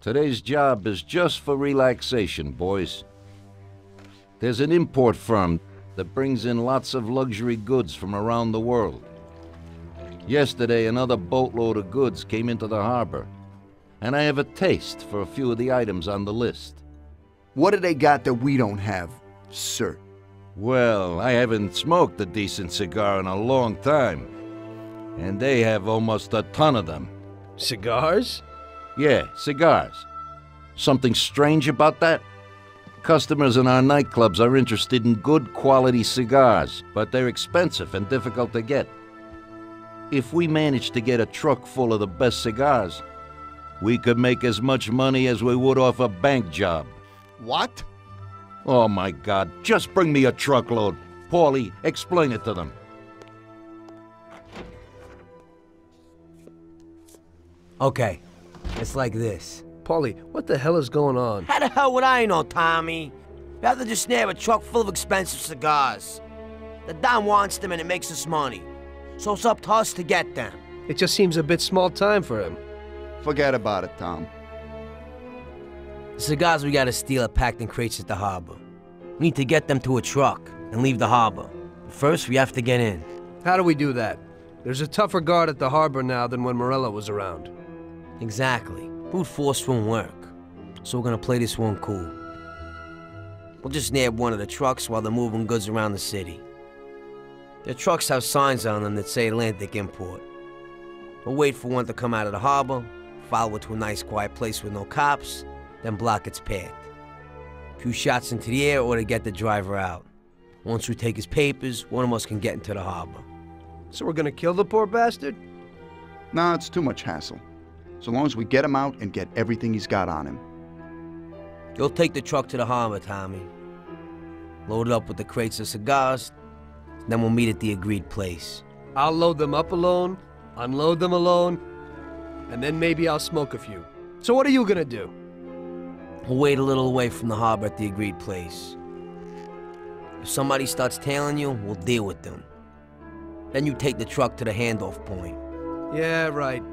Today's job is just for relaxation, boys. There's an import firm that brings in lots of luxury goods from around the world. Yesterday, another boatload of goods came into the harbor, and I have a taste for a few of the items on the list. What do they got that we don't have, sir? Well, I haven't smoked a decent cigar in a long time, and they have almost a ton of them. Cigars? Yeah, cigars. Something strange about that? Customers in our nightclubs are interested in good quality cigars, but they're expensive and difficult to get. If we managed to get a truck full of the best cigars, we could make as much money as we would off a bank job. What? Oh my God, just bring me a truckload. Paulie, explain it to them. Okay, it's like this. Paulie, what the hell is going on? How the hell would I know, Tommy? Rather just nab a truck full of expensive cigars. The Don wants them and it makes us money. So it's up to us to get them. It just seems a bit small time for him. Forget about it, Tom. The cigars we gotta steal are packed in crates at the harbor. We need to get them to a truck and leave the harbor. But first, we have to get in. How do we do that? There's a tougher guard at the harbor now than when Morella was around. Exactly. Brute force won't work. So we're gonna play this one cool. We'll just nab one of the trucks while they're moving goods around the city. Their trucks have signs on them that say Atlantic Import. We'll wait for one to come out of the harbor, follow it to a nice quiet place with no cops, then block its path. A few shots into the air or to get the driver out. Once we take his papers, one of us can get into the harbor. So we're gonna kill the poor bastard? Nah, it's too much hassle. So long as we get him out and get everything he's got on him. You'll take the truck to the harbor, Tommy. Load it up with the crates of cigars, then we'll meet at the agreed place. I'll load them up alone, unload them alone, and then maybe I'll smoke a few. So what are you gonna do? We'll wait a little away from the harbor at the agreed place. If somebody starts tailing you, we'll deal with them. Then you take the truck to the handoff point. Yeah, right.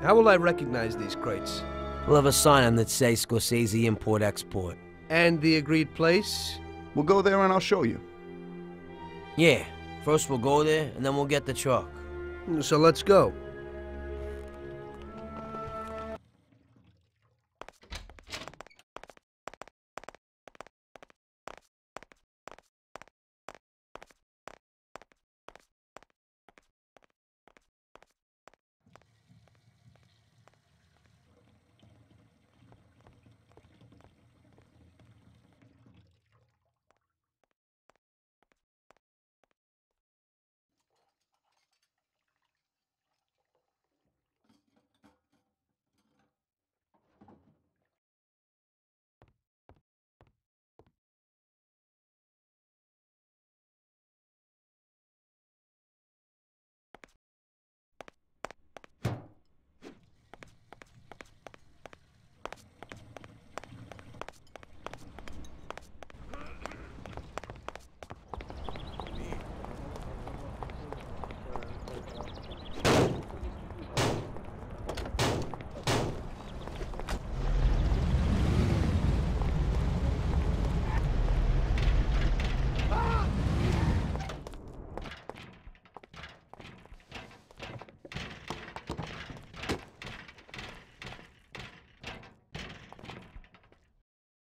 How will I recognize these crates? We'll have a sign on that says Scorsese Import-Export. And the agreed place? We'll go there and I'll show you. Yeah, first we'll go there, and then we'll get the truck. So let's go.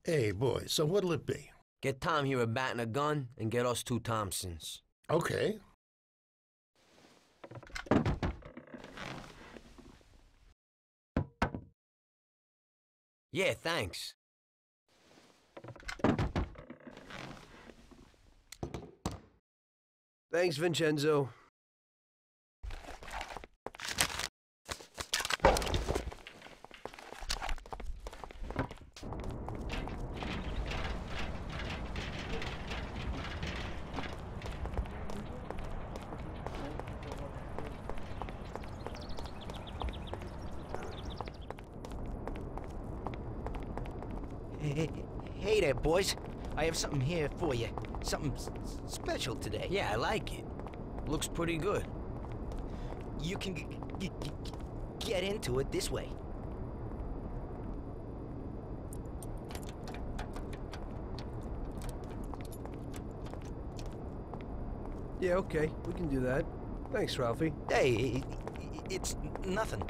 Hey, boys, so what'll it be? Get Tom here a bat and a gun, and get us 2 Thompsons. Okay. Yeah, thanks. Thanks, Vincenzo. Hey there, boys. I have something here for you. Something special today. Yeah, I like it. Looks pretty good. You can get into it this way. Yeah, okay. We can do that. Thanks, Ralphie. Hey, it's nothing.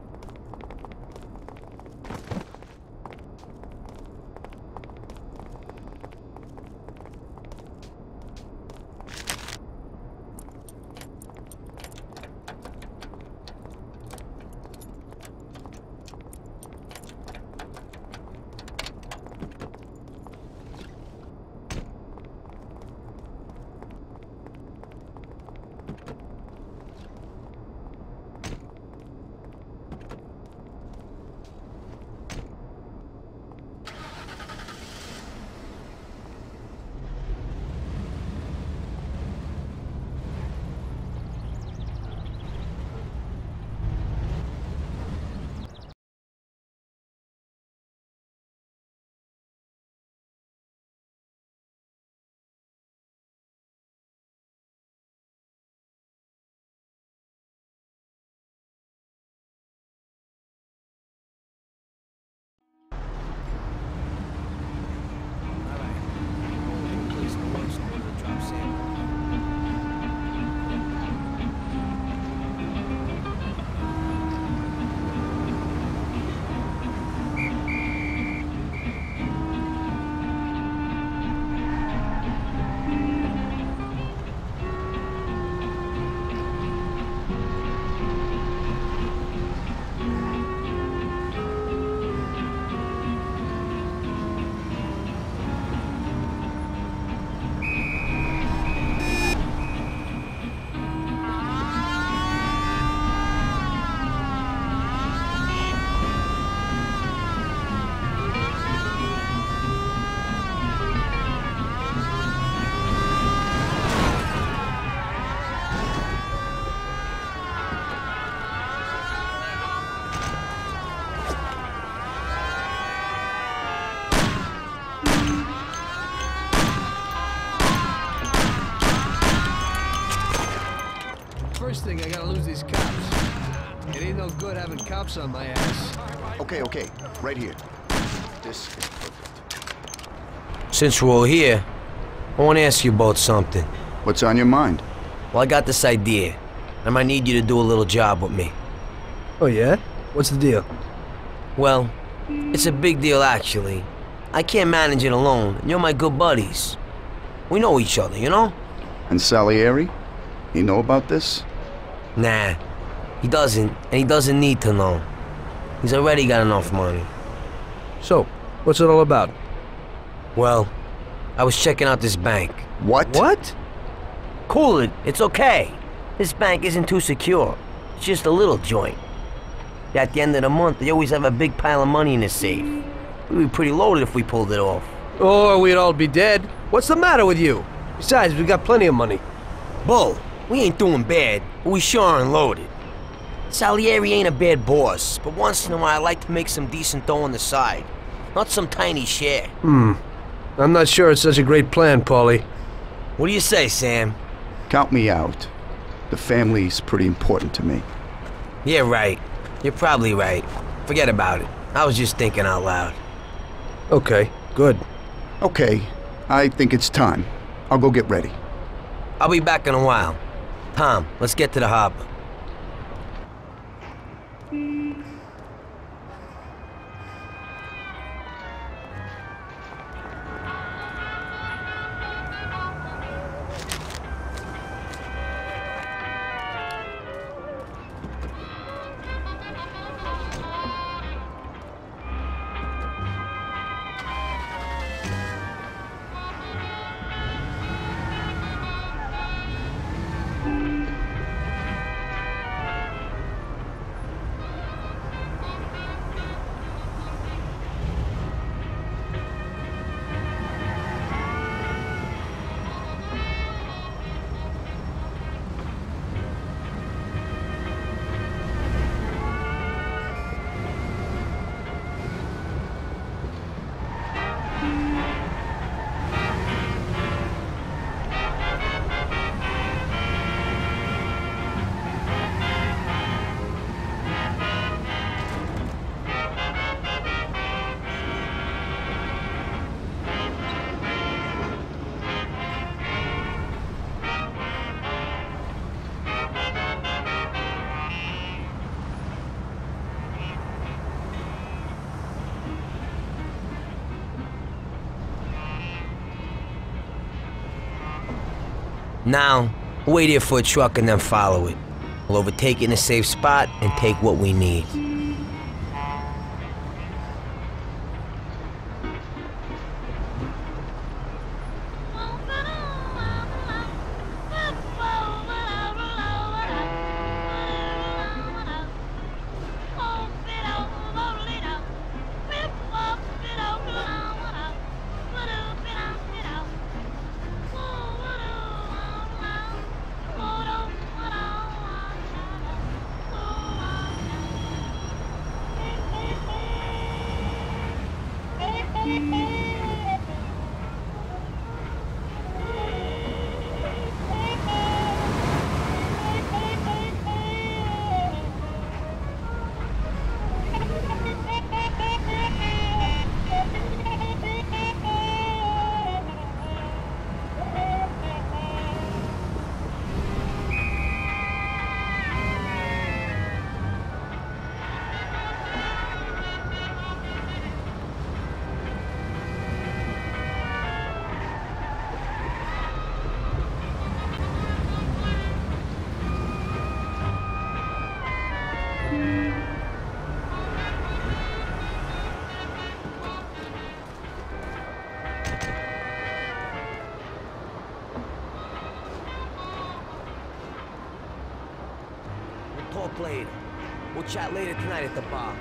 First thing, I gotta lose these cops. It ain't no good having cops on my ass. Okay, right here. This is perfect. Since we're all here, I want to ask you about something. What's on your mind? Well, I got this idea. I might need you to do a little job with me. Oh, yeah? What's the deal? Well, it's a big deal, actually. I can't manage it alone, and you're my good buddies. We know each other, you know? And Salieri? He know about this? Nah, he doesn't, and he doesn't need to know. He's already got enough money. So, what's it all about? Well, I was checking out this bank. What? What? Cool it, it's okay. This bank isn't too secure. It's just a little joint. At the end of the month, they always have a big pile of money in the safe. We'd be pretty loaded if we pulled it off. Or we'd all be dead. What's the matter with you? Besides, we got plenty of money. Bull, we ain't doing bad, but we sure aren't loaded. Salieri ain't a bad boss, but once in a while I like to make some decent dough on the side. Not some tiny share. I'm not sure it's such a great plan, Paulie. What do you say, Sam? Count me out. The family's pretty important to me. Yeah, right. You're probably right. Forget about it. I was just thinking out loud. Okay, good. Okay, I think it's time. I'll go get ready. I'll be back in a while. Tom, let's get to the harbor. Now, wait here for a truck and then follow it. We'll overtake it in a safe spot and take what we need. We'll talk later. We'll chat later tonight at the bar.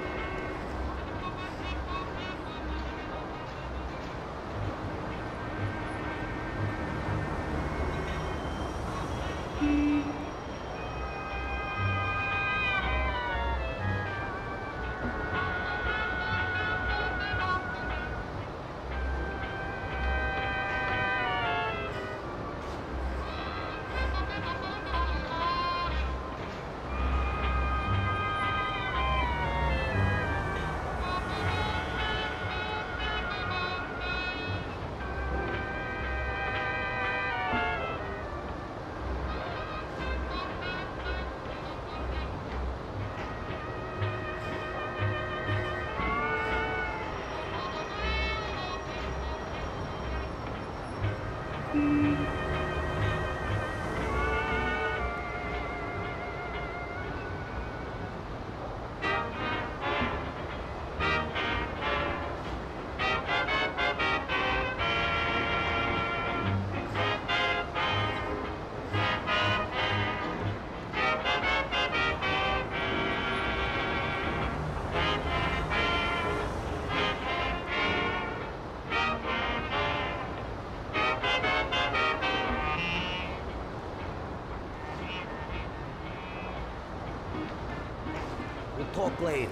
We'll talk later.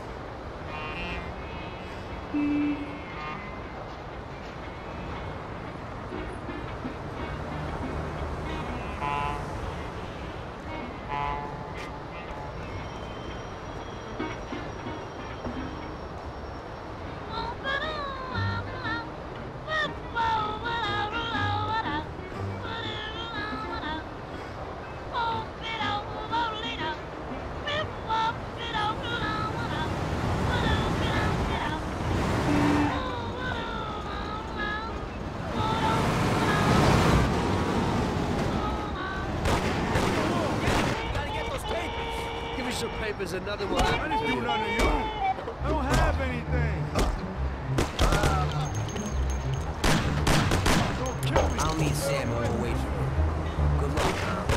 Some papers, another one. I didn't do nothing to you. I don't have anything. Don't kill me. I'll meet Sam and we'll wait for him. Good luck, Tom.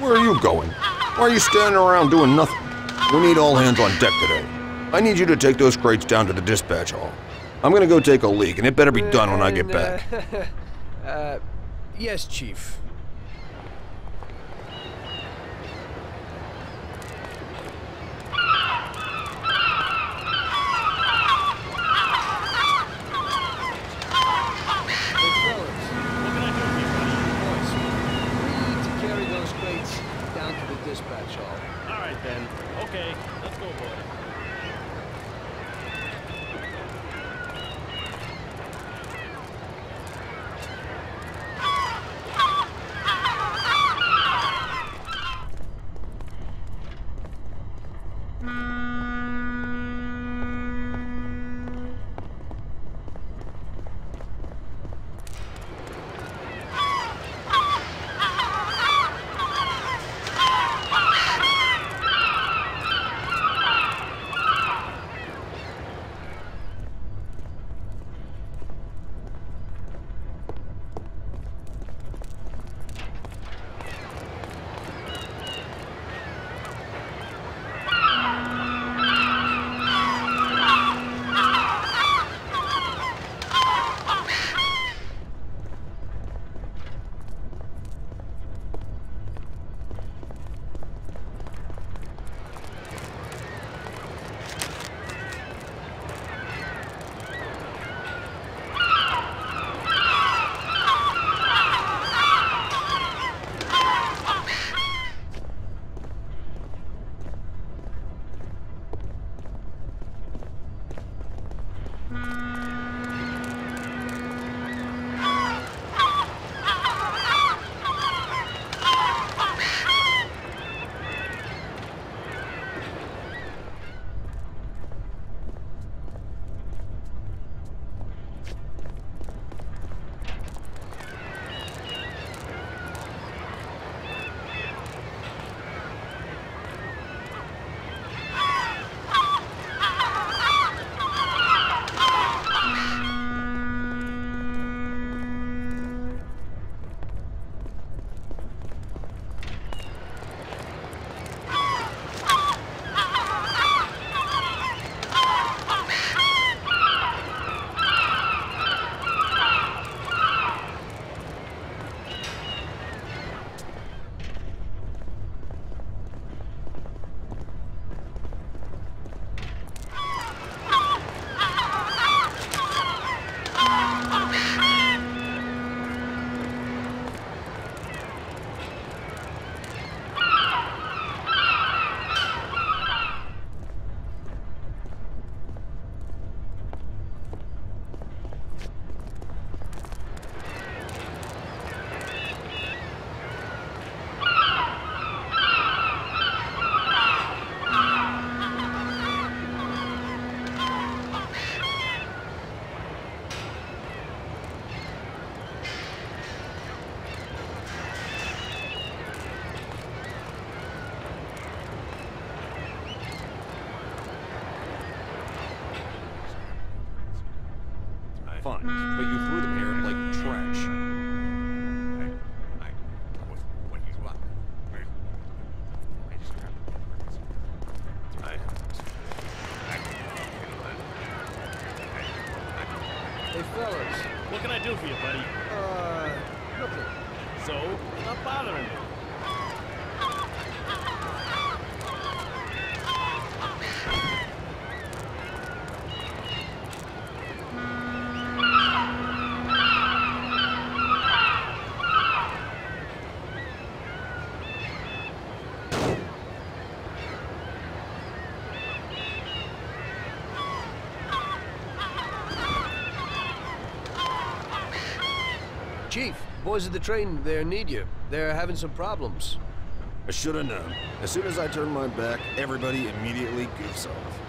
Where are you going? Why are you standing around doing nothing? We need all hands on deck today. I need you to take those crates down to the dispatch hall. I'm gonna go take a leak, and it better be done when I get back. Yes, Chief. Dispatch hall. All right then. Okay, let's go, boy. Fine, but you threw them here like trash. Hey, fellas. What can I do for you, buddy? Nothing. So, stop bothering me. Chief, boys at the train there need you. They're having some problems. I should have known. As soon as I turn my back, everybody immediately goofs off.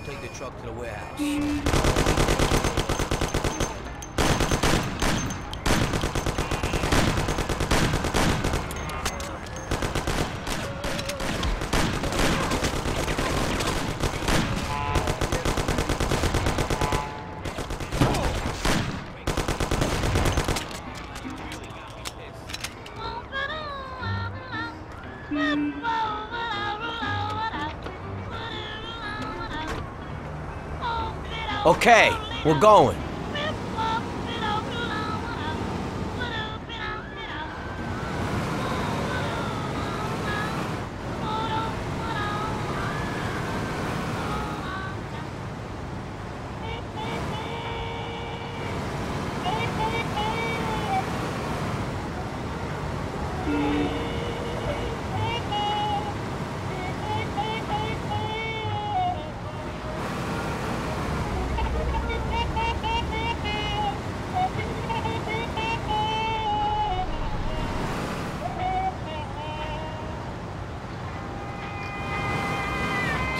take the truck to the warehouse. Okay, we're going.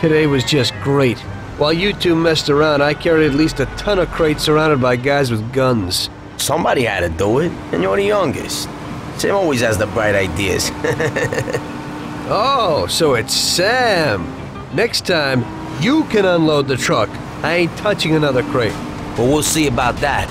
Today was just great. While you two messed around, I carried at least a ton of crates surrounded by guys with guns. Somebody had to do it, and you're the youngest. Sam always has the bright ideas. Oh, so it's Sam. Next time, you can unload the truck. I ain't touching another crate. But we'll see about that.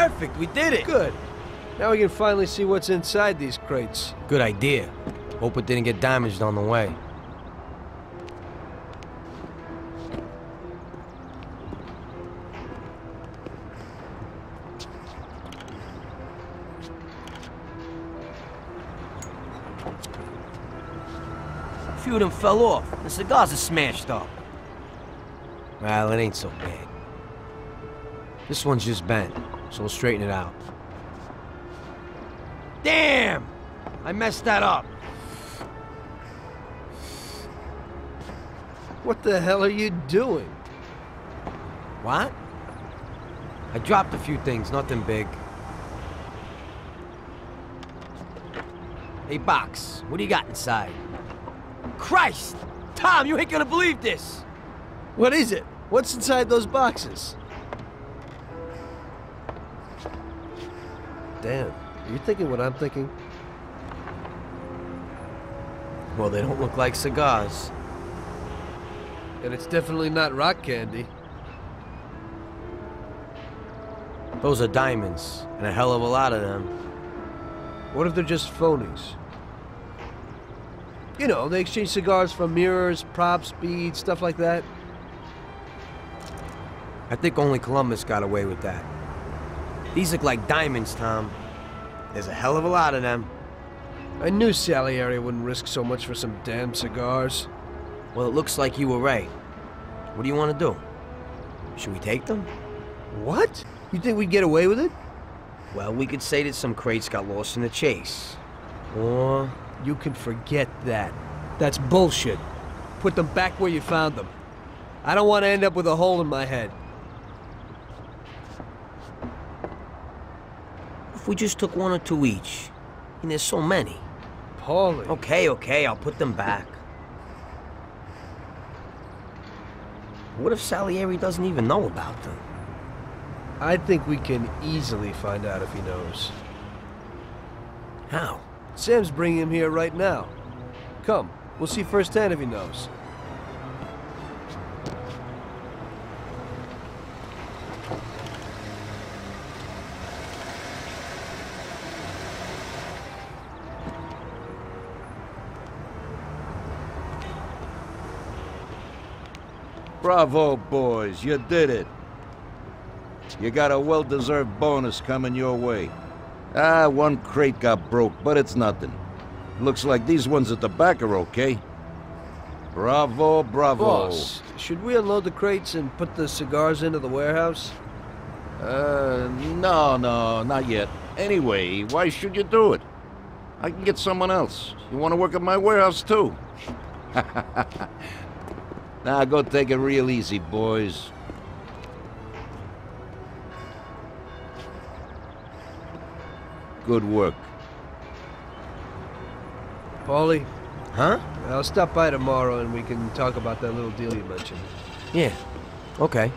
Perfect, we did it! Good. Now we can finally see what's inside these crates. Good idea. Hope it didn't get damaged on the way. A few of them fell off. The cigars are smashed up. Well, it ain't so bad. This one's just bent, so we'll straighten it out. Damn! I messed that up. What the hell are you doing? What? I dropped a few things, nothing big. Hey, Box, what do you got inside? Christ! Tom, you ain't gonna believe this! What is it? What's inside those boxes? Damn, are you thinking what I'm thinking? Well, they don't look like cigars. And it's definitely not rock candy. Those are diamonds, and a hell of a lot of them. What if they're just phonies? You know, they exchange cigars for mirrors, props, beads, stuff like that. I think only Columbus got away with that. These look like diamonds, Tom. There's a hell of a lot of them. I knew Salieri wouldn't risk so much for some damn cigars. Well, it looks like you were right. What do you want to do? Should we take them? What? You think we'd get away with it? Well, we could say that some crates got lost in the chase. Or... You can forget that. That's bullshit. Put them back where you found them. I don't want to end up with a hole in my head. If we just took one or two each. And there's so many. Paulie. Okay, I'll put them back. What if Salieri doesn't even know about them? I think we can easily find out if he knows. How? Sam's bringing him here right now. Come, we'll see firsthand if he knows. Bravo, boys, you did it. You got a well-deserved bonus coming your way. Ah, one crate got broke, but it's nothing. Looks like these ones at the back are okay. Bravo, bravo. Boss, should we unload the crates and put the cigars into the warehouse? No, not yet. Anyway, why should you do it? I can get someone else. You want to work at my warehouse, too? Now, go take it real easy, boys. Good work. Paulie? Huh? I'll stop by tomorrow and we can talk about that little deal you mentioned. Yeah. Okay.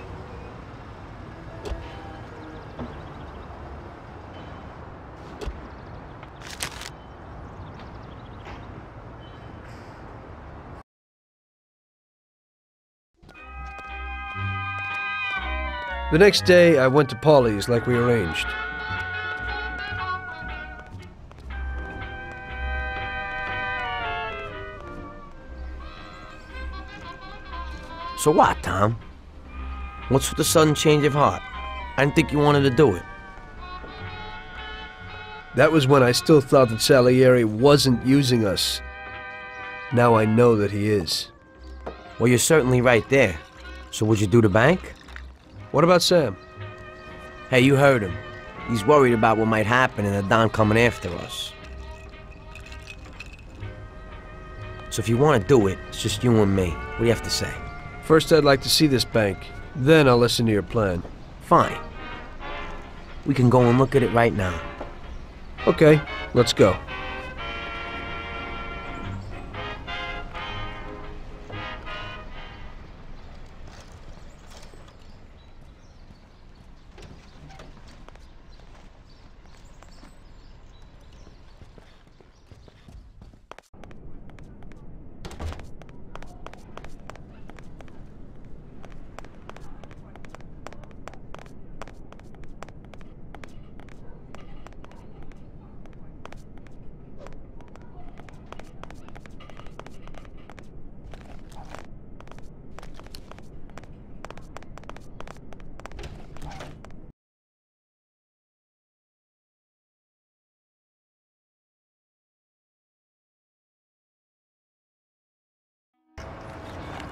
The next day, I went to Paulie's like we arranged. So what, Tom? What's with the sudden change of heart? I didn't think you wanted to do it. That was when I still thought that Salieri wasn't using us. Now I know that he is. Well, you're certainly right there. So would you do the bank? What about Sam? Hey, you heard him. He's worried about what might happen and the Don coming after us. So if you want to do it, it's just you and me. What do you have to say? First, I'd like to see this bank. Then I'll listen to your plan. Fine. We can go and look at it right now. Okay, let's go.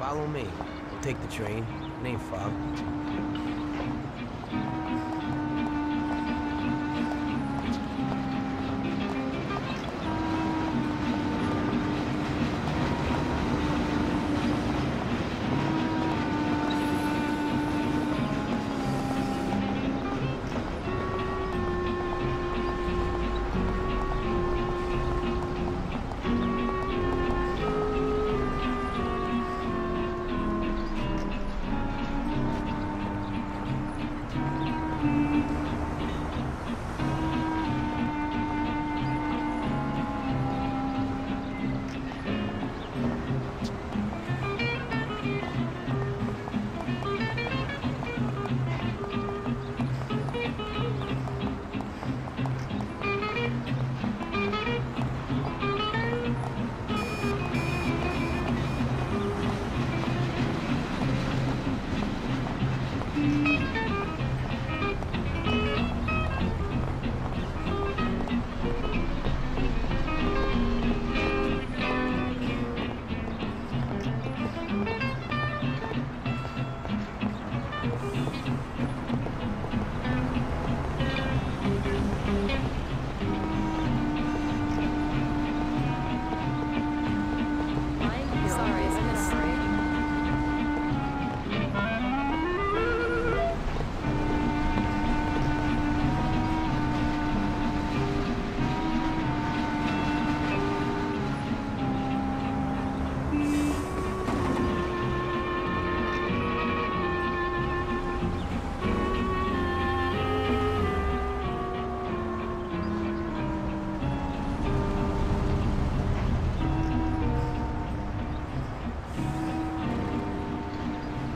Follow me. We'll take the train. It ain't far.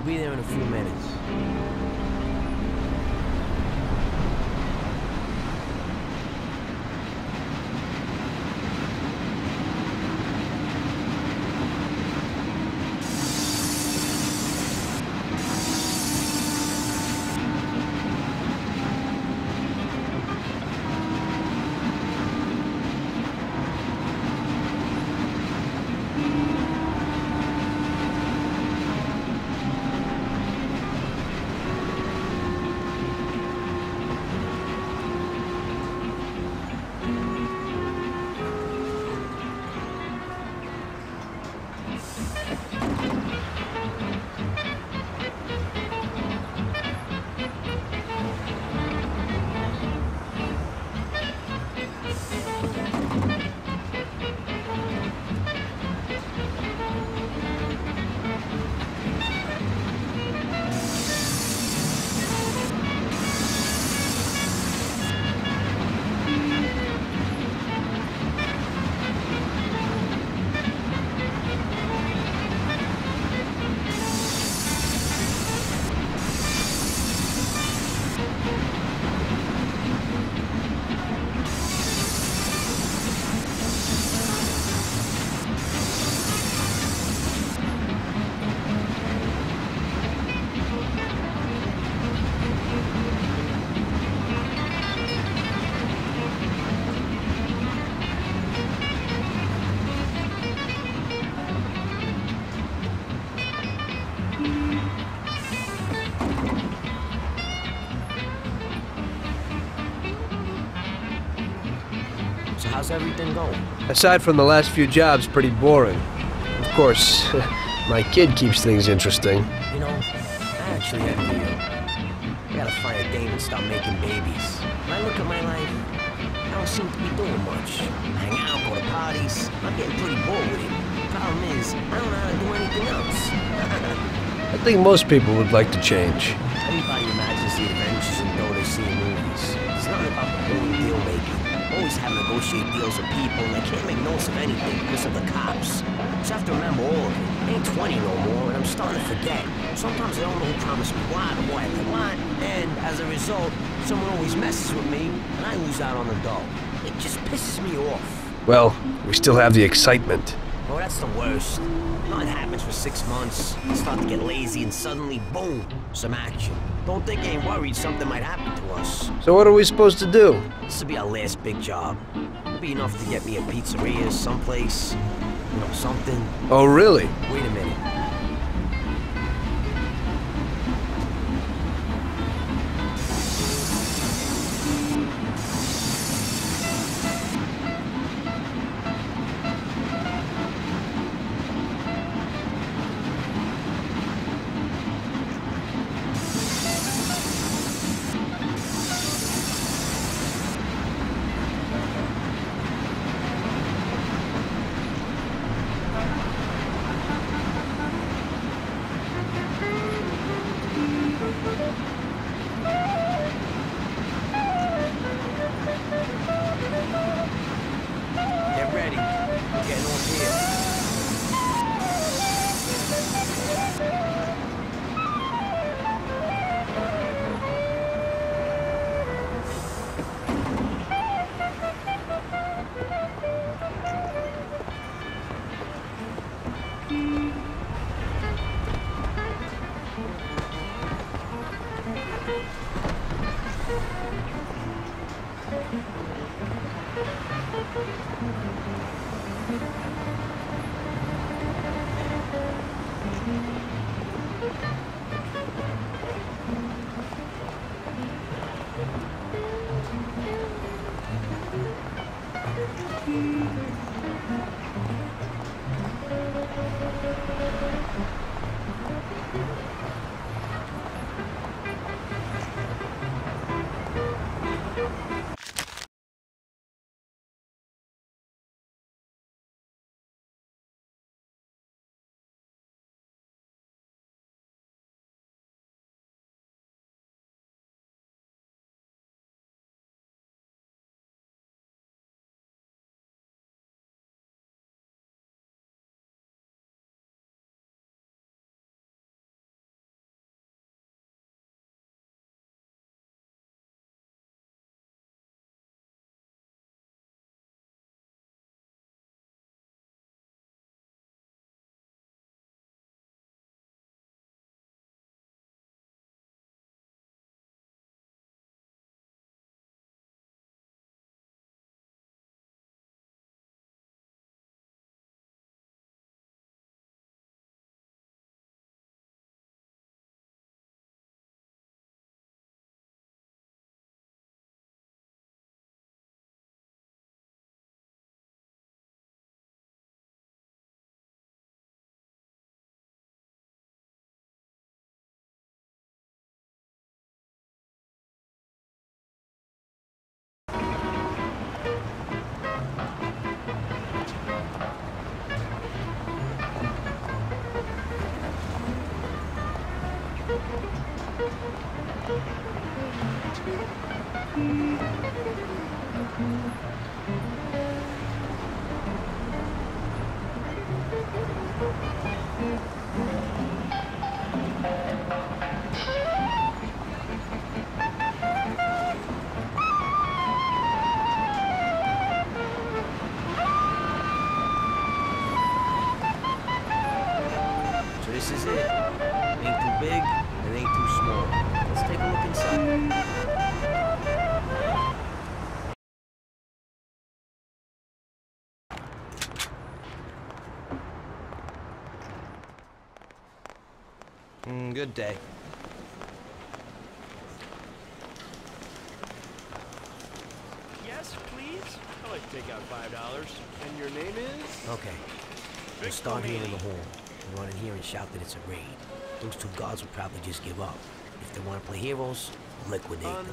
Be there in a few minutes. So how's everything going? Aside from the last few jobs, pretty boring. Of course, my kid keeps things interesting. You know, I actually envy you. I gotta find a date and start making babies. When I look at my life, I don't seem to be doing much. I hang out, go to parties. I'm getting pretty bored with it. The problem is, I don't know how to do anything else. I think most people would like to change. Everybody imagines the adventures and dough they see in movies. It's not about the whole deal making. Always have to negotiate deals with people, and they can't make notes of anything because of the cops. So I have to remember all of it. I ain't 20 no more, and I'm starting to forget. Sometimes I don't know who promised me what or why they want, and as a result, someone always messes with me, and I lose out on the dough. It just pisses me off. Well, we still have the excitement. Oh, that's the worst. Nothing happens for 6 months. I start to get lazy, and suddenly, boom, some action. Don't think I ain't worried something might happen to us. So what are we supposed to do? This will be our last big job. It'll be enough to get me a pizzeria someplace. You know, something. Oh, really? Wait a minute. here. So this is it. Ain't too big and ain't too small. Let's take a look inside. Good day. Yes, please. I'd like to take out $5. And your name is? Okay. We'll start here in the hall. We'll run in here and shout that it's a raid. Those two guards will probably just give up. If they want to play heroes, we'll liquidate them.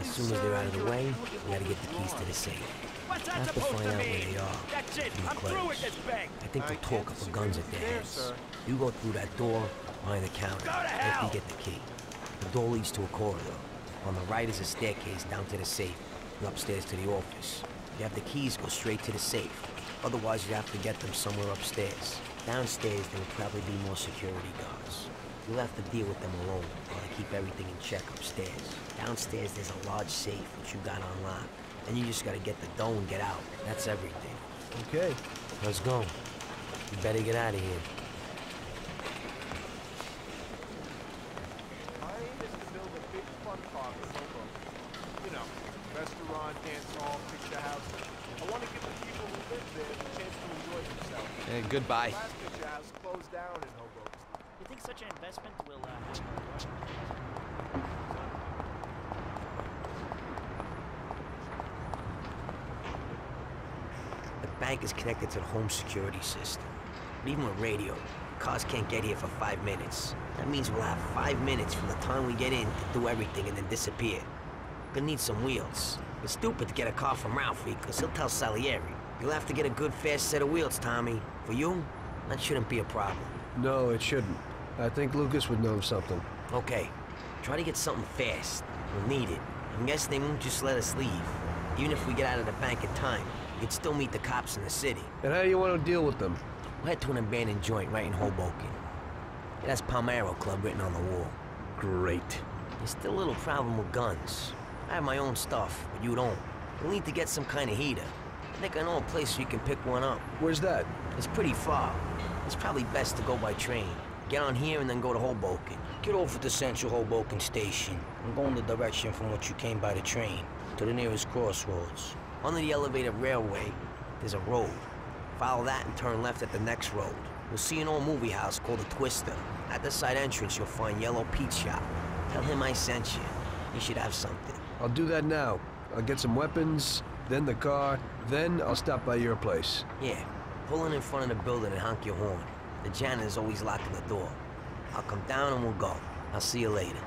As soon as they're out of the way, we gotta get the keys to the safe. What's I that have to supposed find to out where mean? they are. That's it. from the I'm through with clerks. this bank. I think they'll talk up a guns at their heads. You go through that door behind the counter. Go to After hell! you get the key. The door leads to a corridor. On the right is a staircase down to the safe and upstairs to the office. You have the keys, go straight to the safe. Otherwise, you have to get them somewhere upstairs. Downstairs, there will probably be more security guards. You'll have to deal with them alone while they keep everything in check upstairs. Downstairs, there's a large safe which you got on lock. And you just gotta get the dough and get out. That's everything. Okay. Let's go. You better get out of here. My aim is to build a big fun park in Hoboken. You know, restaurant, dance hall, picture house. I want to give the people who live there the chance to enjoy themselves. Hey, goodbye. The last picture house closed down in Hoboken. You think such an investment will The bank is connected to the home security system. But even with radio, cars can't get here for 5 minutes. That means we'll have 5 minutes from the time we get in to do everything and then disappear. Gonna need some wheels. It's stupid to get a car from Ralphie, because he'll tell Salieri. You'll have to get a good fast set of wheels, Tommy. For you, that shouldn't be a problem. No, it shouldn't. I think Lucas would know something. Okay, try to get something fast. We'll need it. I'm guessing they won't just let us leave. Even if we get out of the bank in time, could still meet the cops in the city. And how do you want to deal with them? We'll head to an abandoned joint right in Hoboken. It has Palmero Club written on the wall. Great. There's still a little problem with guns. I have my own stuff, but you don't. You'll need to get some kind of heater. I think I know a place where you can pick one up. Where's that? It's pretty far. It's probably best to go by train. Get on here and then go to Hoboken. Get off at the central Hoboken station and go in the direction from which you came by the train to the nearest crossroads. Under the elevated railway, there's a road. Follow that and turn left at the next road. You'll see an old movie house called the Twister. At the side entrance, you'll find Yellow Pete Shop. Tell him I sent you. He should have something. I'll do that now. I'll get some weapons, then the car, then I'll stop by your place. Yeah, pull in front of the building and honk your horn. The janitor's always locking the door. I'll come down and we'll go. I'll see you later.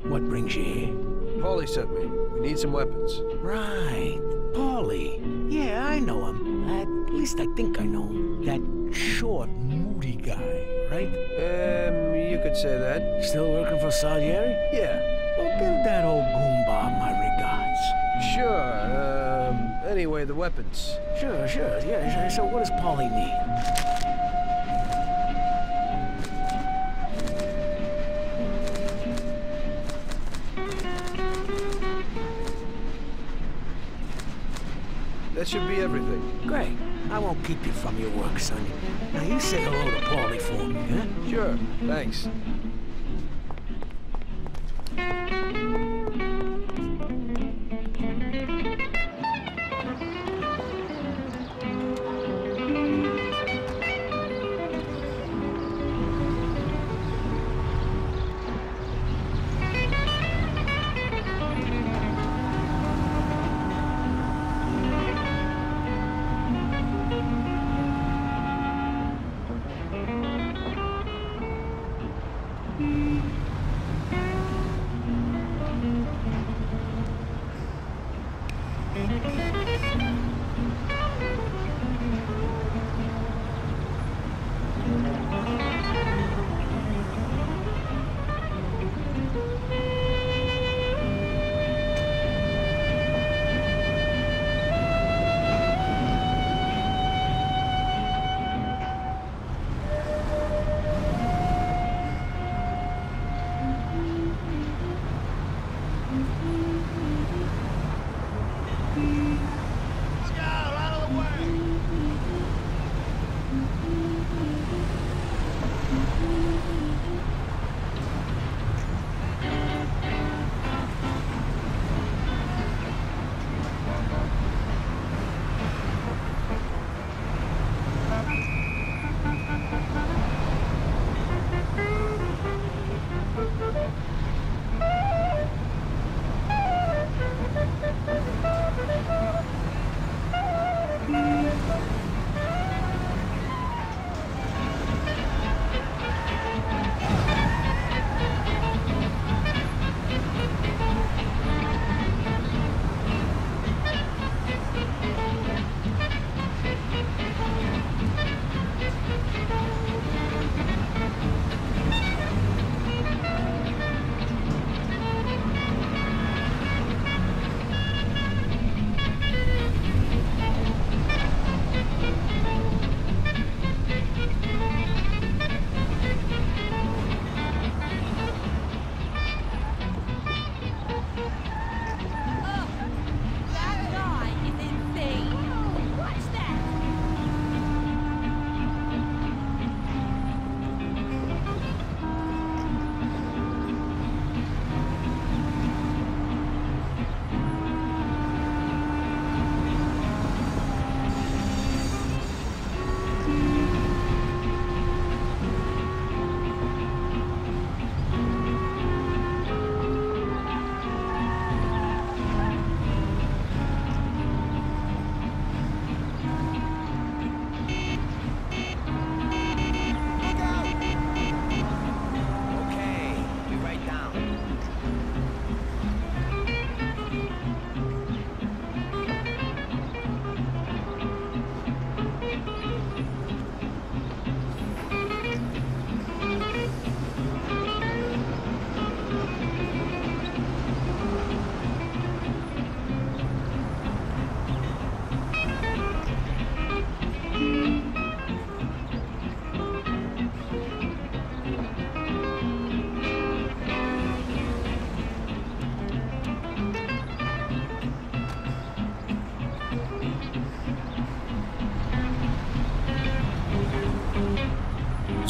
What brings you here? Paulie sent me. We need some weapons. Right. Paulie. Yeah, I know him. At least I think I know him. That short, moody guy, right? You could say that. Still working for Salieri? Yeah. Well, give that old goomba my regards. Sure. Anyway, the weapons. Sure. Yeah, so what does Paulie need? That should be everything. Great. I won't keep you from your work, son. Now you say hello to Paulie for me, huh? Sure. Thanks.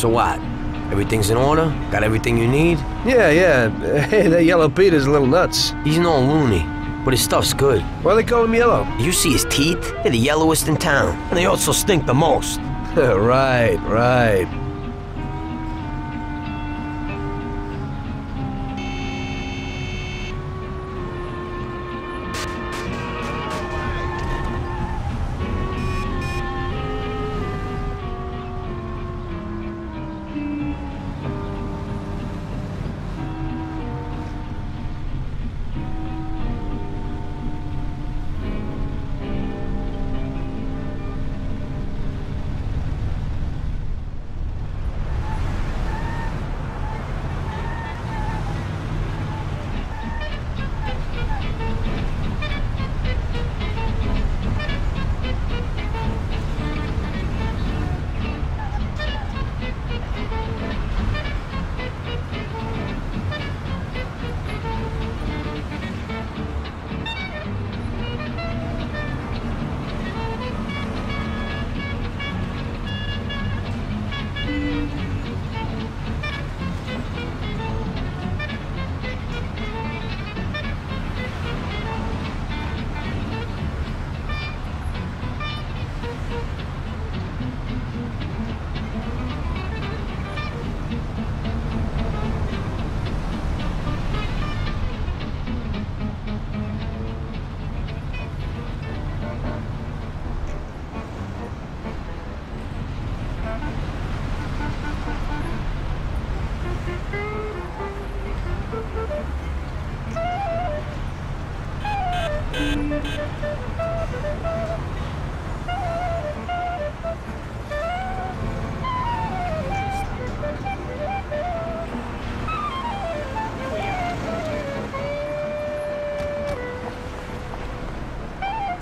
So what? Everything's in order? Got everything you need? Yeah. Hey, that Yellow Peter's a little nuts. He's no loony, but his stuff's good. Why they call him Yellow? You see his teeth? They're the yellowest in town. And they also stink the most. Right.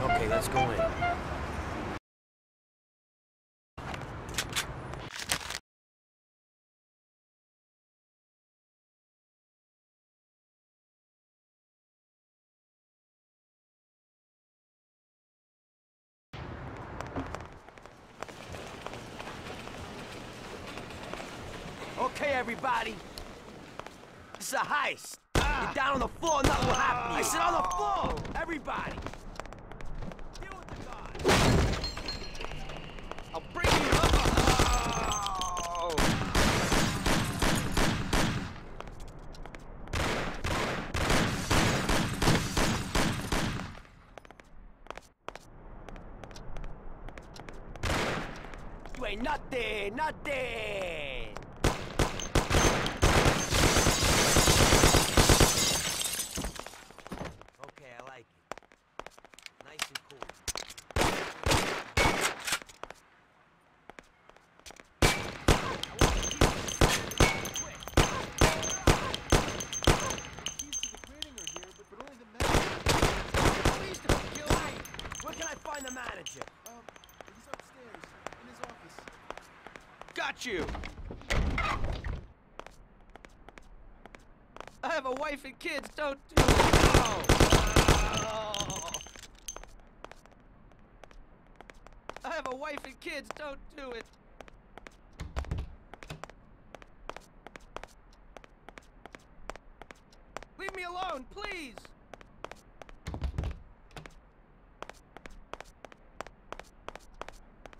Okay, let's go in. Okay, everybody. This is a heist. You're down on the floor, nothing will happen. I said on the floor! Everybody! Deal with the guard. I'll bring you up. Oh. You ain't nothing! Okay, I like it. Nice and cool. Please don't kill me! Where can I find the manager? He's upstairs, in his office. Got you! I have a wife and kids, don't do it! Oh. I have a wife and kids, don't do it! Leave me alone, please!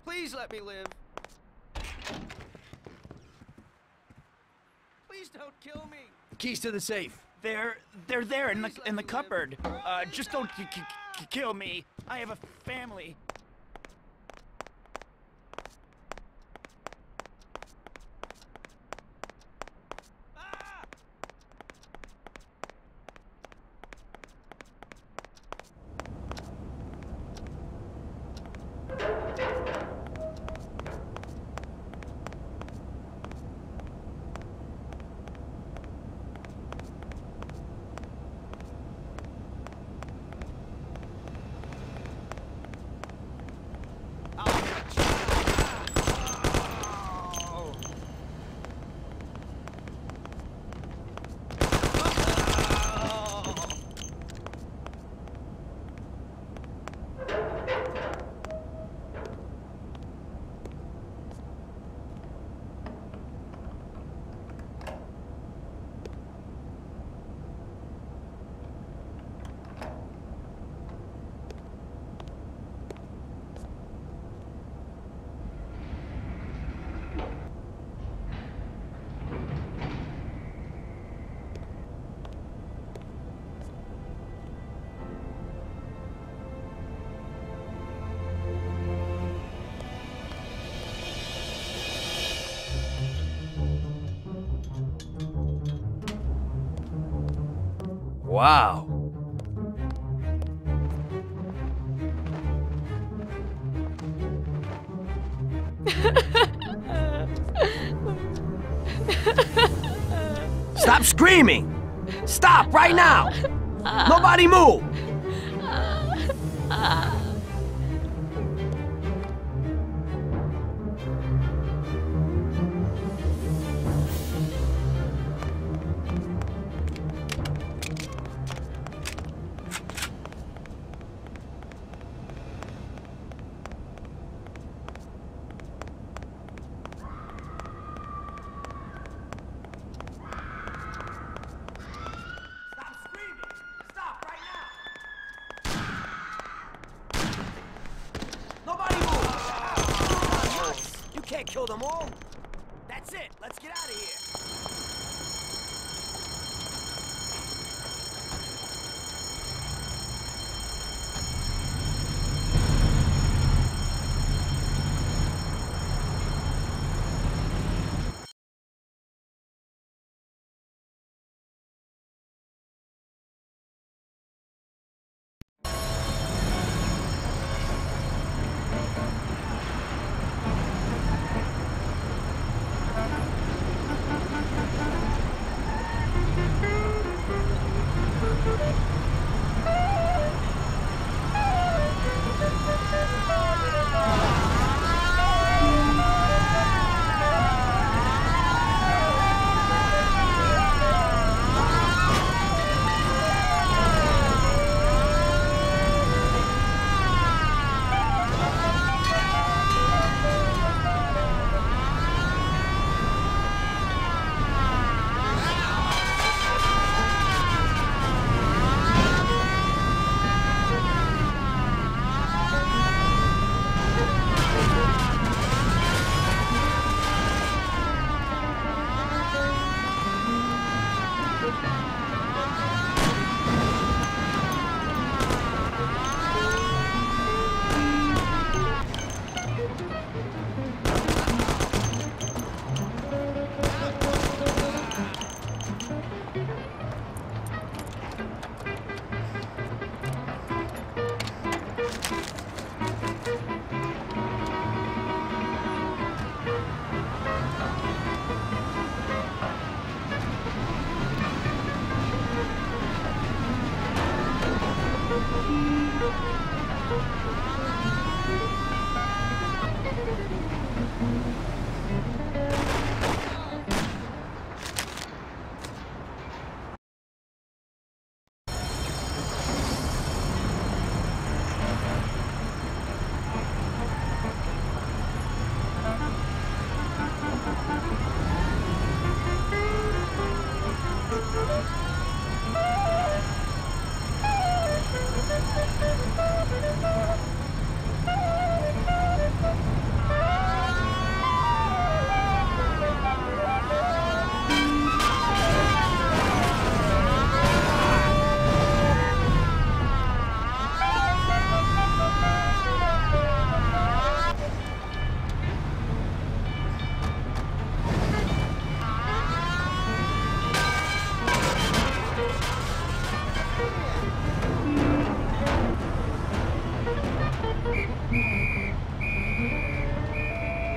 Please let me live. Please don't kill me. Keys to the safe. They're there in the cupboard. Just don't kill me. I have a family. Ah! Wow. Stop screaming! Stop right now! Nobody move! Can't kill them all. That's it. Let's get out of here.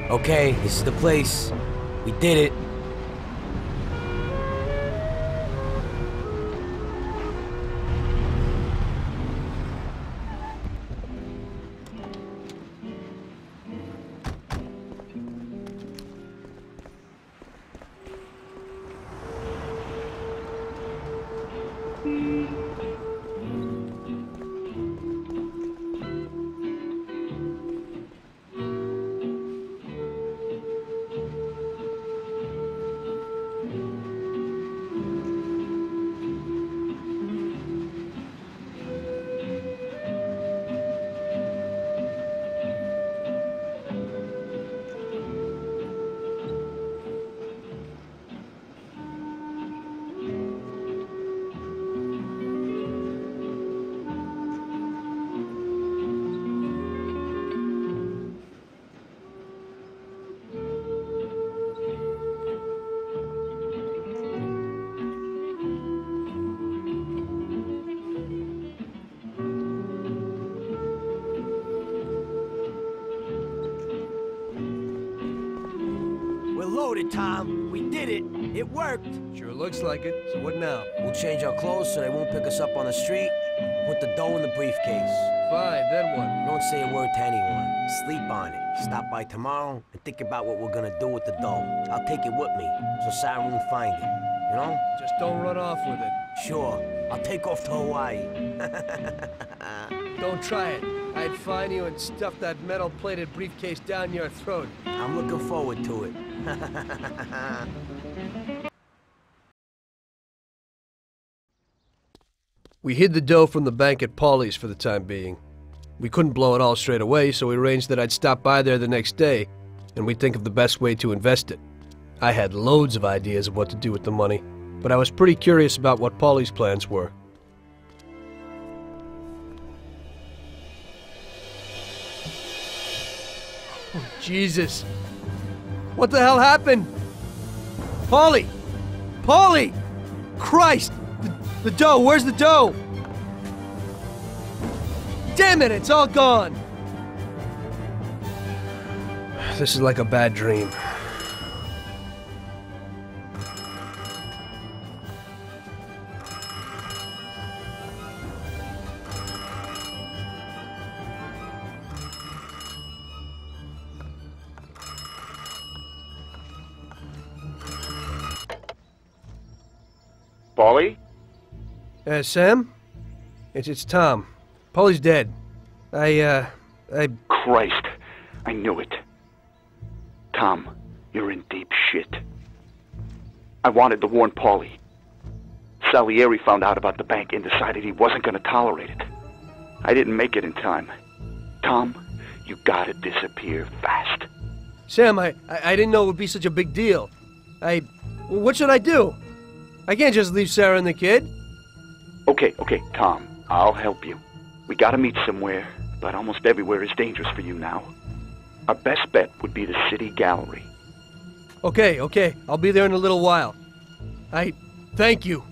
Okay, this is the place. We did it. We're loaded, Tom. We did it. It worked. Sure looks like it. So what now? We'll change our clothes so they won't pick us up on the street. Put the dough in the briefcase. Fine, then what? Don't say a word to anyone. Sleep on it. Stop by tomorrow and think about what we're gonna do with the dough. I'll take it with me, so Sarah won't find it. You know? Just don't run off with it. Sure. I'll take off to Hawaii. Don't try it. I'd find you and stuff that metal-plated briefcase down your throat. I'm looking forward to it. We hid the dough from the bank at Paulie's for the time being. We couldn't blow it all straight away, so we arranged that I'd stop by there the next day, and we'd think of the best way to invest it. I had loads of ideas of what to do with the money, but I was pretty curious about what Paulie's plans were. Oh, Jesus. What the hell happened? Paulie! Paulie! Christ! The dough! Where's the dough? Damn it, it's all gone! This is like a bad dream. Paulie? Sam? It's Tom. Paulie's dead. Christ, I knew it. Tom, you're in deep shit. I wanted to warn Paulie. Salieri found out about the bank and decided he wasn't going to tolerate it. I didn't make it in time. Tom, you gotta disappear fast. Sam, I didn't know it would be such a big deal. What should I do? I can't just leave Sarah and the kid. Okay, Tom, I'll help you. We gotta meet somewhere, but almost everywhere is dangerous for you now. Our best bet would be the city gallery. Okay, I'll be there in a little while. Thank you.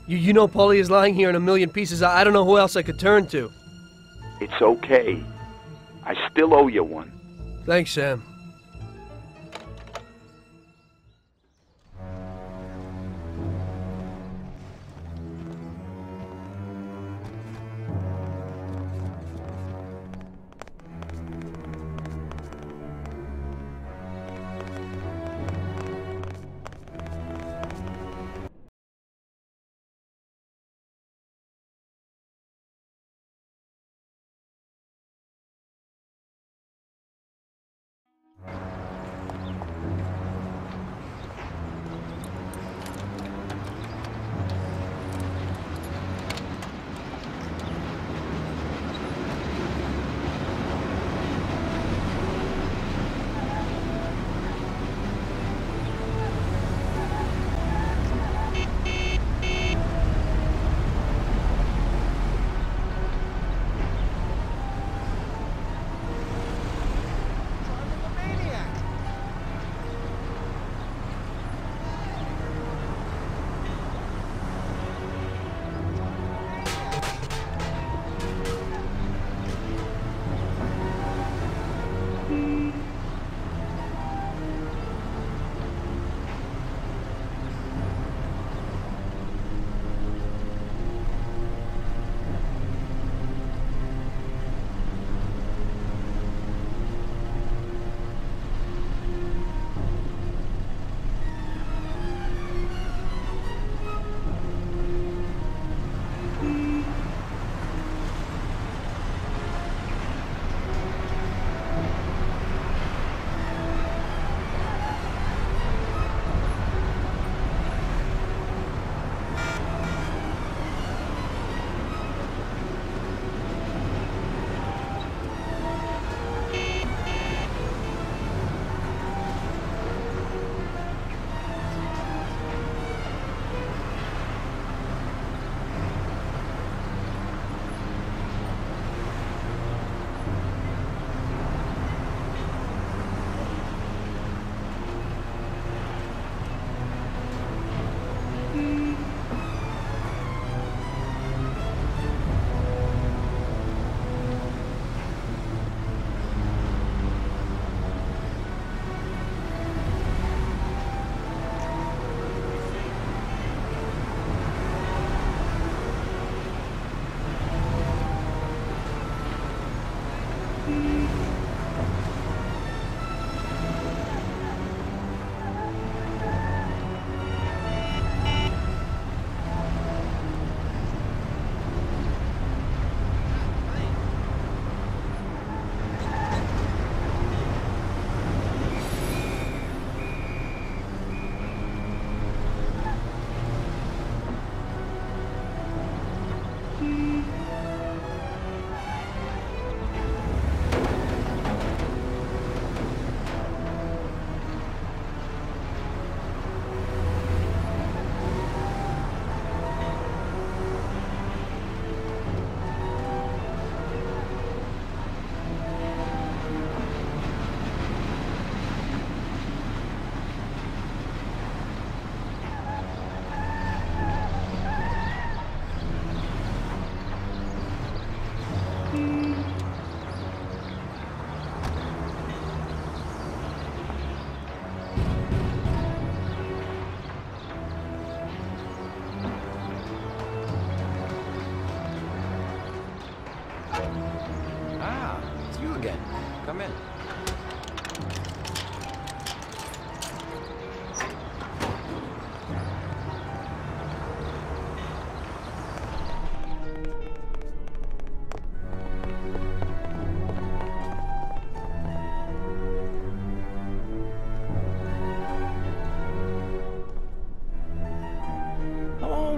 You know Paulie is lying here in a million pieces. I don't know who else I could turn to. It's okay. I still owe you one. Thanks, Sam.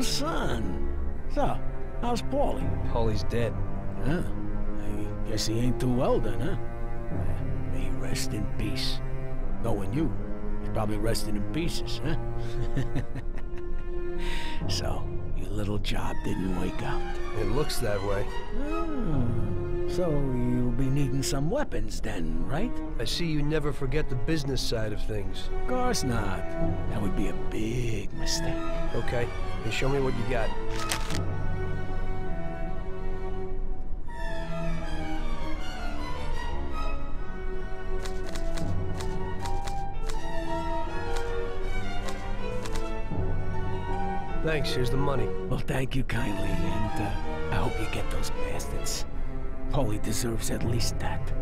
son. So, how's Paulie? Paulie's dead. Huh? I guess he ain't too well then, huh? May he rest in peace. Knowing you, he's probably resting in pieces, huh? So, your little job didn't wake out. It looks that way. So you'll be needing some weapons then, right? I see you never forget the business side of things. Of course not. That would be a big mistake. Okay, then show me what you got. Thanks, here's the money. Well, thank you kindly, and I hope you get those bastards. Paulie deserves at least that.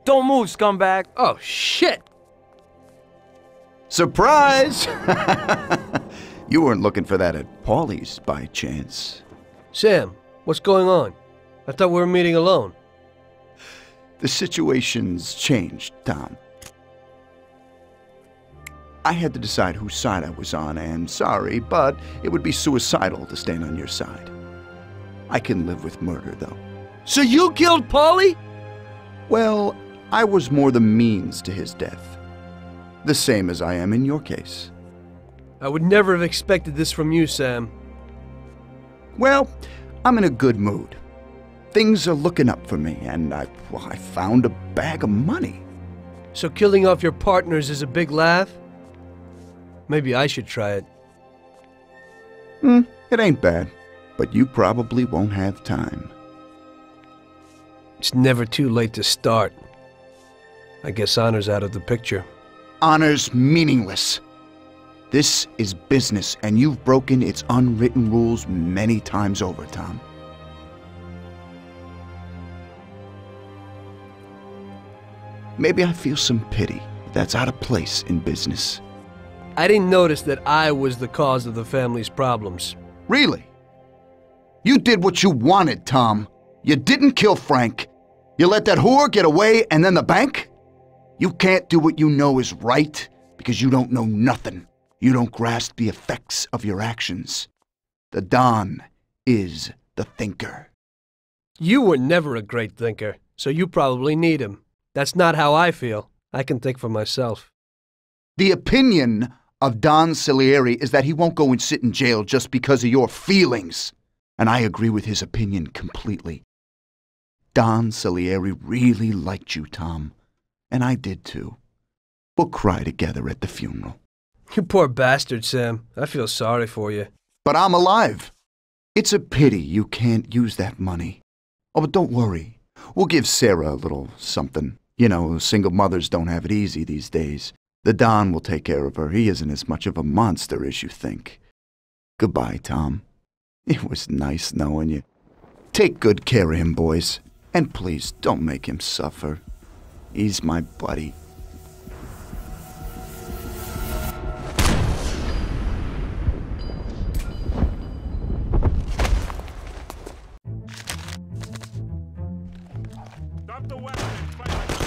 Don't move, scumbag! Oh, shit! Surprise! You weren't looking for that at Paulie's by chance. Sam, what's going on? I thought we were meeting alone. The situation's changed, Tom. I had to decide whose side I was on, and sorry, but it would be suicidal to stand on your side. I can live with murder, though. So you killed Paulie? Well, I was more the means to his death. The same as I am in your case. I would never have expected this from you, Sam. Well, I'm in a good mood. Things are looking up for me, and I found a bag of money. So killing off your partners is a big laugh? Maybe I should try it. It ain't bad, but you probably won't have time. It's never too late to start. I guess honor's out of the picture. Honor's meaningless. This is business, and you've broken its unwritten rules many times over, Tom. Maybe I feel some pity, but that's out of place in business. I didn't notice that I was the cause of the family's problems. Really? You did what you wanted, Tom. You didn't kill Frank. You let that whore get away, and then the bank? You can't do what you know is right because you don't know nothing. You don't grasp the effects of your actions. The Don is the thinker. You were never a great thinker, so you probably need him. That's not how I feel. I can think for myself. The opinion of Don Salieri is that he won't go and sit in jail just because of your feelings. And I agree with his opinion completely. Don Salieri really liked you, Tom. And I did too. We'll cry together at the funeral. You poor bastard, Sam. I feel sorry for you. But I'm alive. It's a pity you can't use that money. Oh, but don't worry. We'll give Sarah a little something. You know, single mothers don't have it easy these days. The Don will take care of her. He isn't as much of a monster as you think. Goodbye, Tom. It was nice knowing you. Take good care of him, boys. And please, don't make him suffer. He's my buddy. Drop the weapon and fight like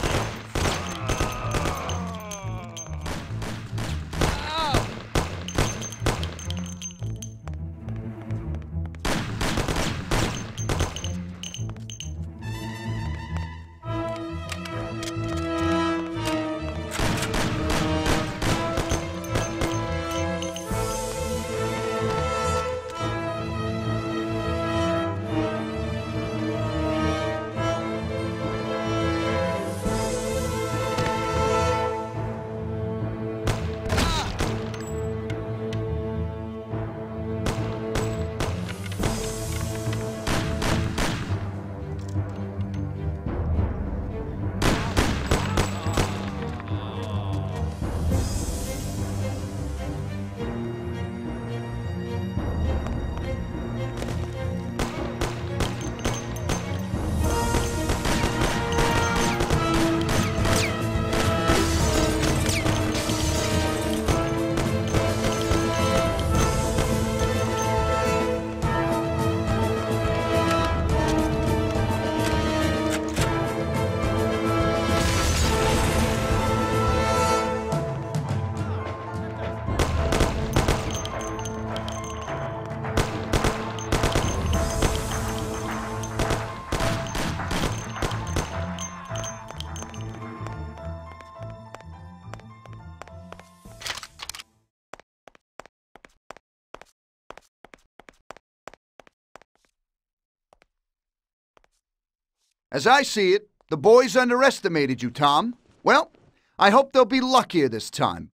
As I see it, the boys underestimated you, Tom. Well, I hope they'll be luckier this time.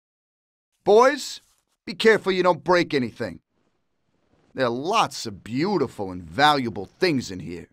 Boys, be careful you don't break anything. There are lots of beautiful and valuable things in here.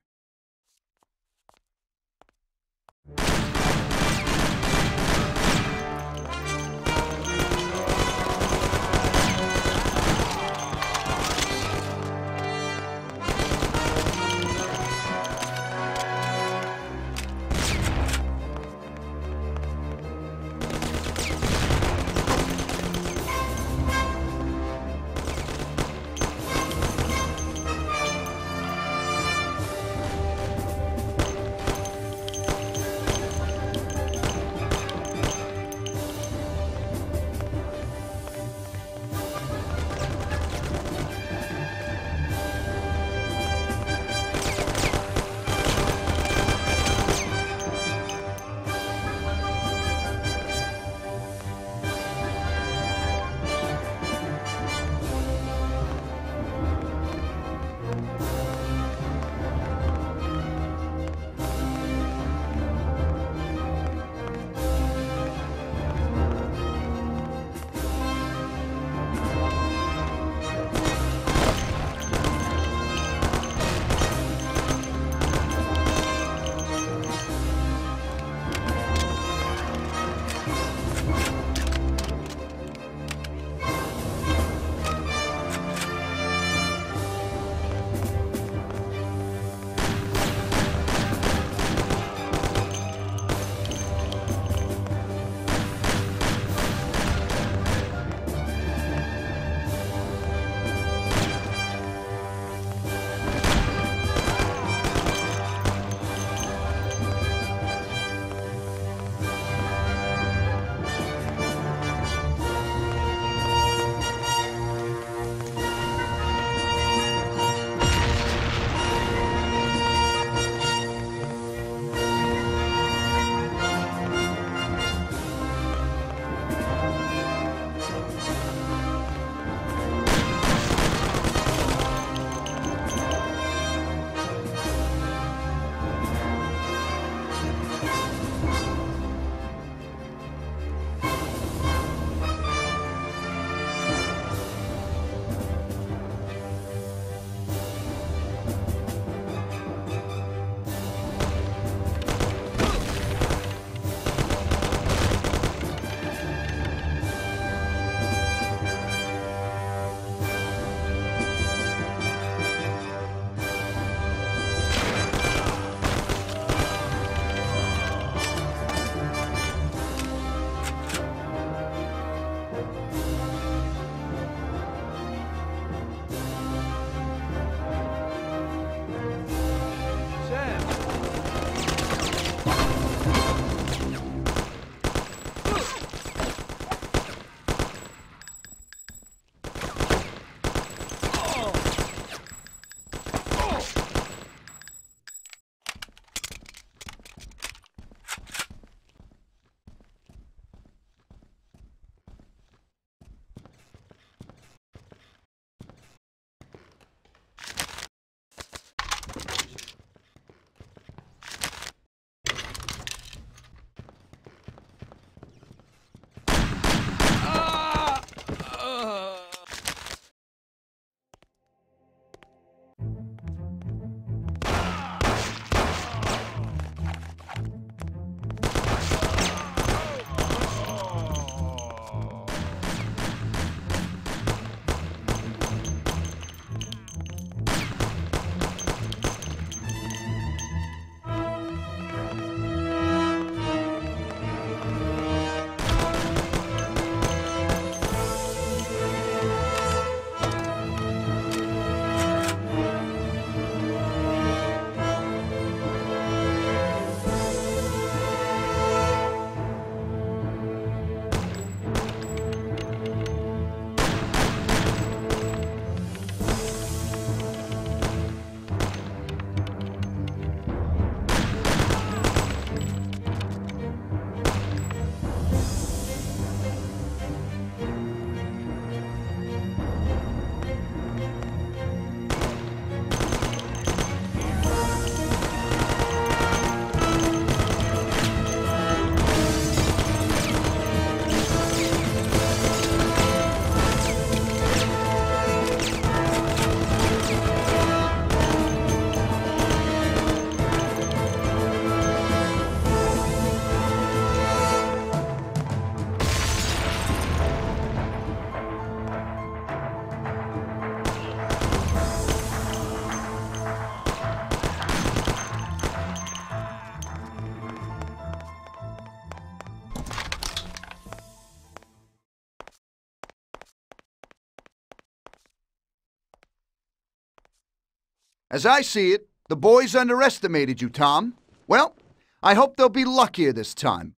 As I see it, the boys underestimated you, Tom. Well, I hope they'll be luckier this time.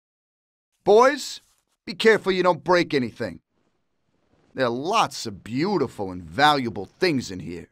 Boys, be careful you don't break anything. There are lots of beautiful and valuable things in here.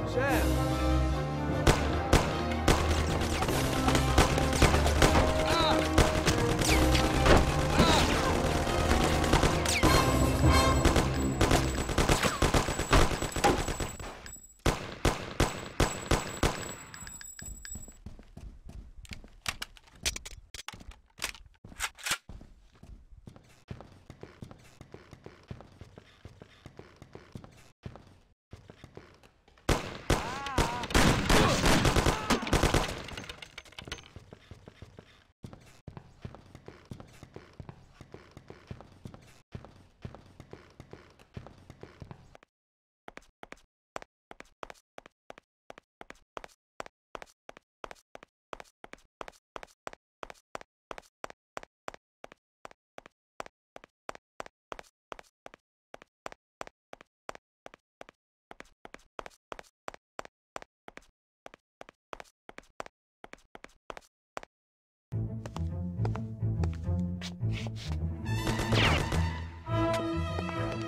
Sam!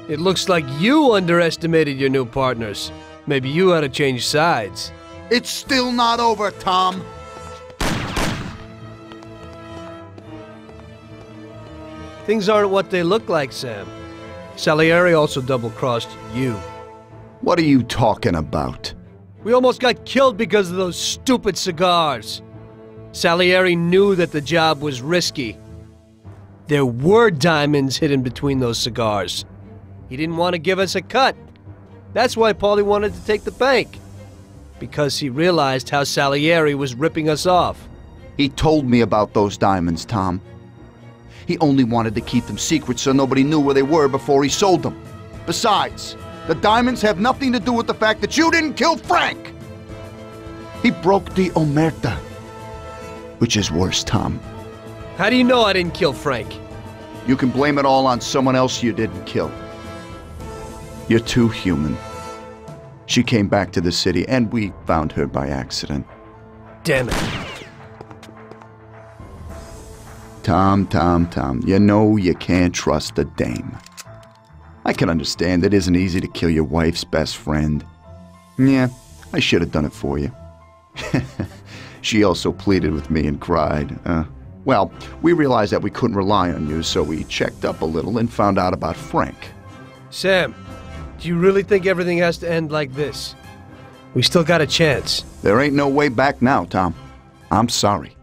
It looks like you underestimated your new partners. Maybe you ought to change sides. It's still not over, Tom. Things aren't what they look like, Sam. Salieri also double-crossed you. What are you talking about? We almost got killed because of those stupid cigars. Salieri knew that the job was risky. There were diamonds hidden between those cigars. He didn't want to give us a cut. That's why Paulie wanted to take the bank. Because he realized how Salieri was ripping us off. He told me about those diamonds, Tom. He only wanted to keep them secret so nobody knew where they were before he sold them. Besides, the diamonds have nothing to do with the fact that you didn't kill Frank! He broke the omerta. Which is worse, Tom. How do you know I didn't kill Frank? You can blame it all on someone else you didn't kill. You're too human. She came back to the city, and we found her by accident. Damn it. Tom, you know you can't trust a dame. I can understand it isn't easy to kill your wife's best friend. Yeah, I should have done it for you. She also pleaded with me and cried. Well, we realized that we couldn't rely on you, so we checked up a little and found out about Frank. Sam, do you really think everything has to end like this? We still got a chance. There ain't no way back now, Tom. I'm sorry.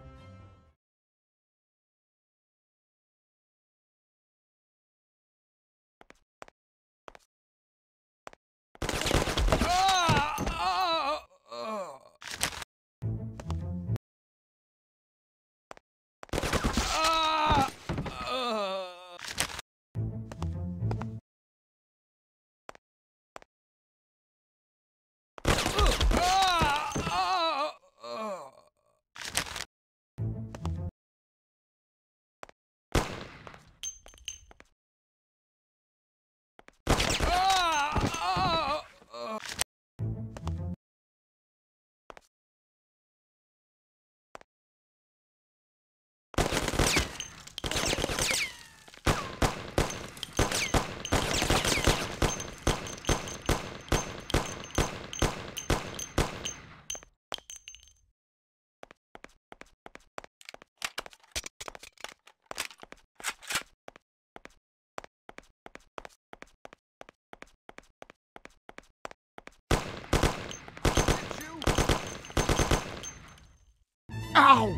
Ow!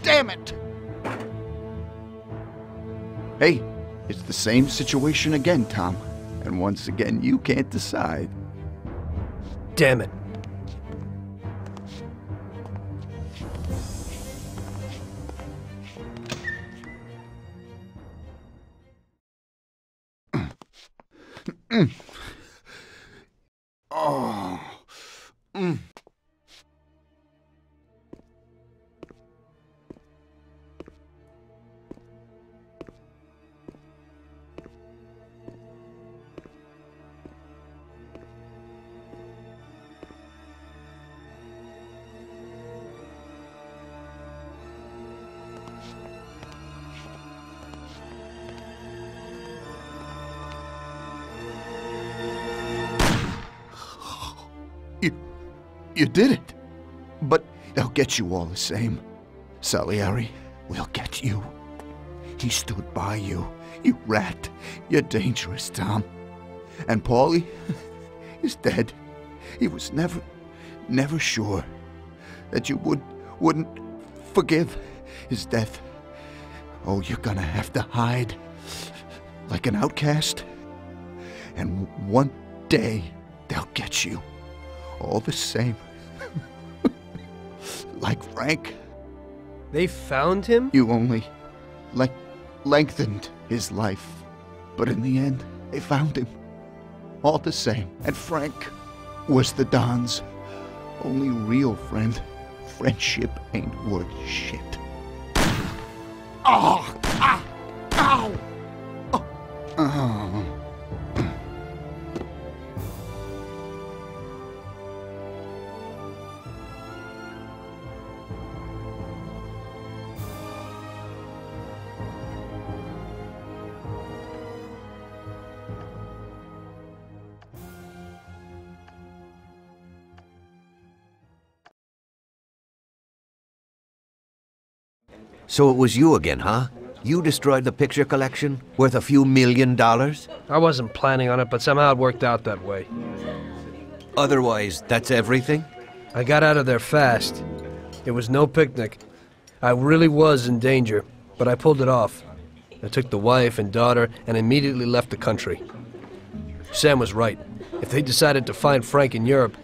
Damn it! Hey, it's the same situation again, Tom. And once again, you can't decide. Damn it. Oh. You did it. But they'll get you all the same. Salieri will get you. He stood by you. You rat. You're dangerous, Tom. And Paulie is dead. He was never sure that you wouldn't forgive his death. Oh, you're gonna have to hide like an outcast. And one day they'll get you. All the same. Like Frank. They found him? You only, lengthened his life. But in the end, they found him. All the same. And Frank was the Don's only real friend. Friendship ain't worth shit. Oh! Ah! Ow! Oh! Oh. So it was you again, huh? You destroyed the picture collection, worth a few $1 million? I wasn't planning on it, but somehow it worked out that way. Otherwise, that's everything? I got out of there fast. It was no picnic. I really was in danger, but I pulled it off. I took the wife and daughter and immediately left the country. Sam was right. If they decided to find Frank in Europe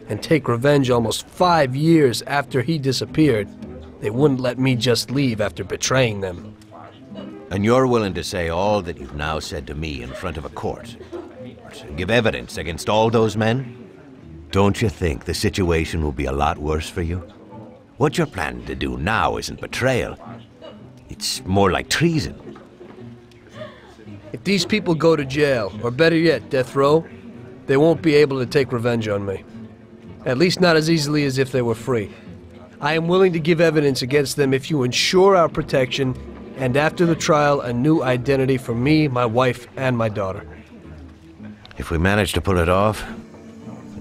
and take revenge almost 5 years after he disappeared, they wouldn't let me just leave after betraying them. And you're willing to say all that you've now said to me in front of a court? To give evidence against all those men? Don't you think the situation will be a lot worse for you? What you're planning to do now isn't betrayal. It's more like treason. If these people go to jail, or better yet, death row, they won't be able to take revenge on me. At least not as easily as if they were free. I am willing to give evidence against them if you ensure our protection, and after the trial, a new identity for me, my wife, and my daughter. If we manage to pull it off,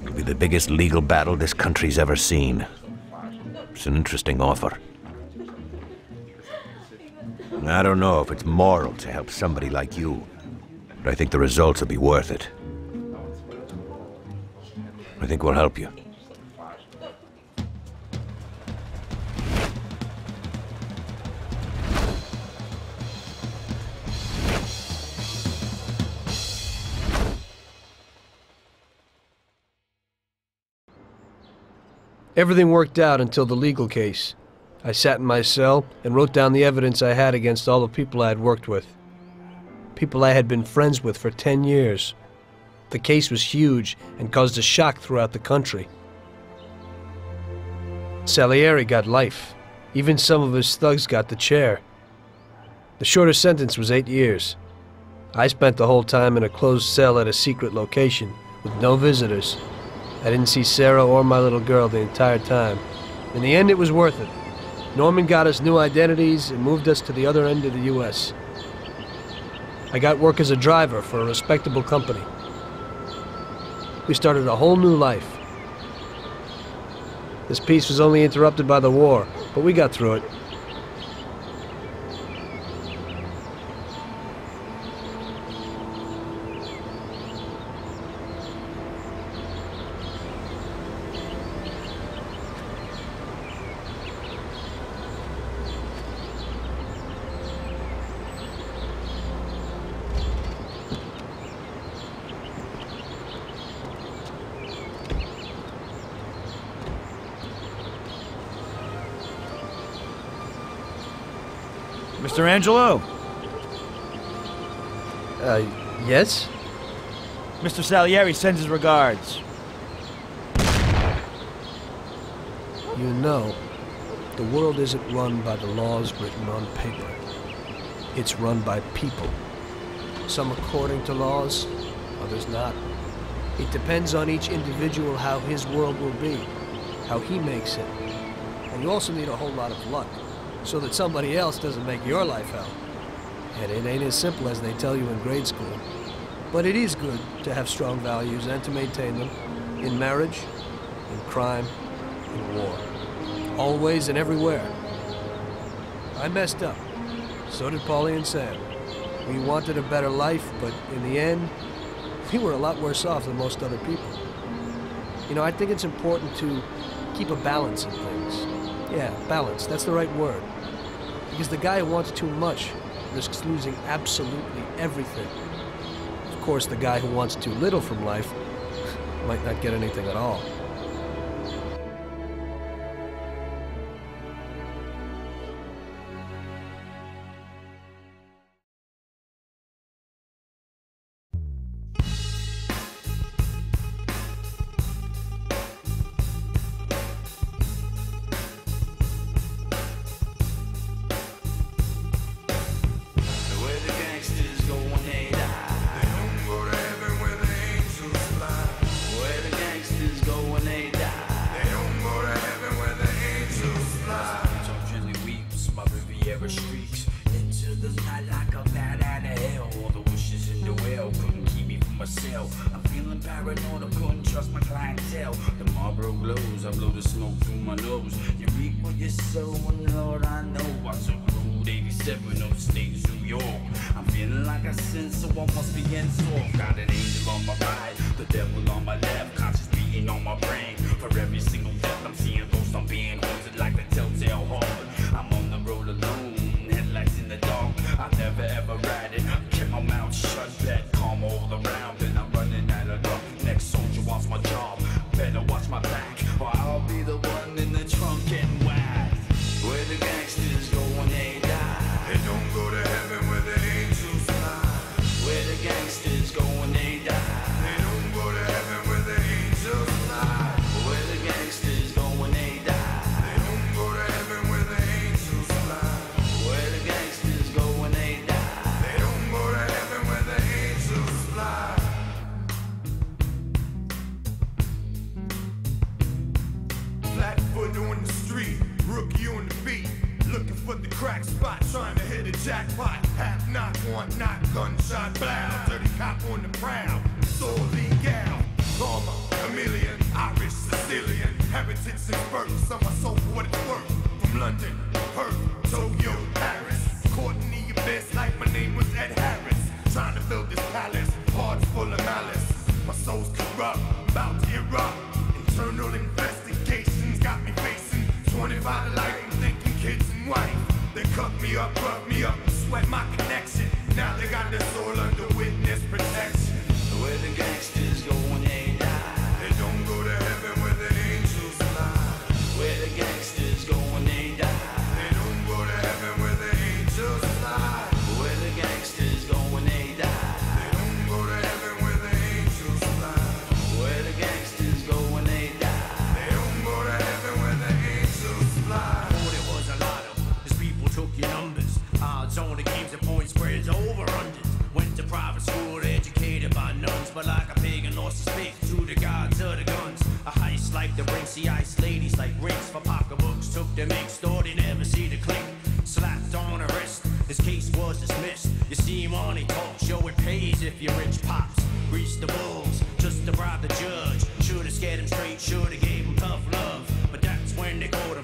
it'll be the biggest legal battle this country's ever seen. It's an interesting offer. I don't know if it's moral to help somebody like you, but I think the results will be worth it. I think we'll help you. Everything worked out until the legal case. I sat in my cell and wrote down the evidence I had against all the people I had worked with. People I had been friends with for 10 years. The case was huge and caused a shock throughout the country. Salieri got life. Even some of his thugs got the chair. The shortest sentence was 8 years. I spent the whole time in a closed cell at a secret location with no visitors. I didn't see Sarah or my little girl the entire time. In the end, it was worth it. Norman got us new identities and moved us to the other end of the U.S. I got work as a driver for a respectable company. We started a whole new life. This peace was only interrupted by the war, but we got through it. Mr. Angelo? Yes? Mr. Salieri sends his regards. You know, the world isn't run by the laws written on paper. It's run by people. Some according to laws, others not. It depends on each individual how his world will be, how he makes it. And you also need a whole lot of luck, so that somebody else doesn't make your life hell. And it ain't as simple as they tell you in grade school. But it is good to have strong values and to maintain them, in marriage in crime, in war. Always and everywhere. I messed up. So did Paulie and Sam. We wanted a better life, but in the end, we were a lot worse off than most other people. You know, I think it's important to keep a balance in things. Yeah, balance, that's the right word. Because the guy who wants too much risks losing absolutely everything. Of course, the guy who wants too little from life might not get anything at all. Streaks into the night like a bat out of hell. All the wishes in the well couldn't keep me from myself. I'm feeling paranoid, I couldn't trust my clientele. The Marlboro glows, I blow the smoke through my nose. You reap what you sow, and Lord, I know I took Route 87 upstate New York. I'm feeling like I sin, so I must be in soft. Got an angel on my right, the devil on my left, conscious beating on my brain. For every single death I'm seeing ghosts, I'm being haunted like the telltale heart. I'm on the road alone, headlights in the dark. I never ever ride it. Kept my mouth shut, bet calm all around. And I'm running out of luck. Next soldier wants my job. Better watch my back, or I'll be the one in the trunk getting whacked. Where the gangsters go when they die. They don't go to heaven where the angels fly. Where the gangsters go when they die. They don't go to heaven where the angels fly. Where the gangsters go when they die. They don't go to heaven where the angels fly. Where the gangsters go when they die. They don't go to heaven where the angels fly. Flatfoot on the street, rookie on the beat, looking for the crack spot, trying to hit a jackpot. Half knock, one knock, gunshot, blow. Dirty cop on the prowl, it's all legal. Norma, chameleon, Irish, Sicilian, heritage and birth, on my soul for what it's worth. From London, Perth, Tokyo, Paris, caught in the abyss like my name was Ed Harris. Trying to build this palace, hearts full of malice. My soul's corrupt, about to erupt. Internal investigations got me facing 25 to life, I'm thinking kids and wife. They cut me up, rough me up, sweat my connection. Now they got their soul under witness protection. Where the gangsters go when they die. They don't go to heaven where the angels fly. Where the gangsters go when they die. They don't go to heaven where the angels fly. Where the gangsters go when they die. They don't go to heaven where the angels fly. Where the gangsters go when they die. They don't go to heaven where the angels fly. Thought it was a lotto, as people took your numbers. Odds on the games and point spreads over unders. Went to private school, educated by nuns, but like a pagan lost his faith to the gods of the guns. A heist like the rinks, the ice ladies like rings for pocketbooks. Took the mix, thought they never see the click. Slapped on the wrist, his case was dismissed. You see him on a talk show, it pays if you're rich pops. Grease the bulls, just to bribe the judge. Should've scared him straight, should've gave him tough love. But that's when they caught him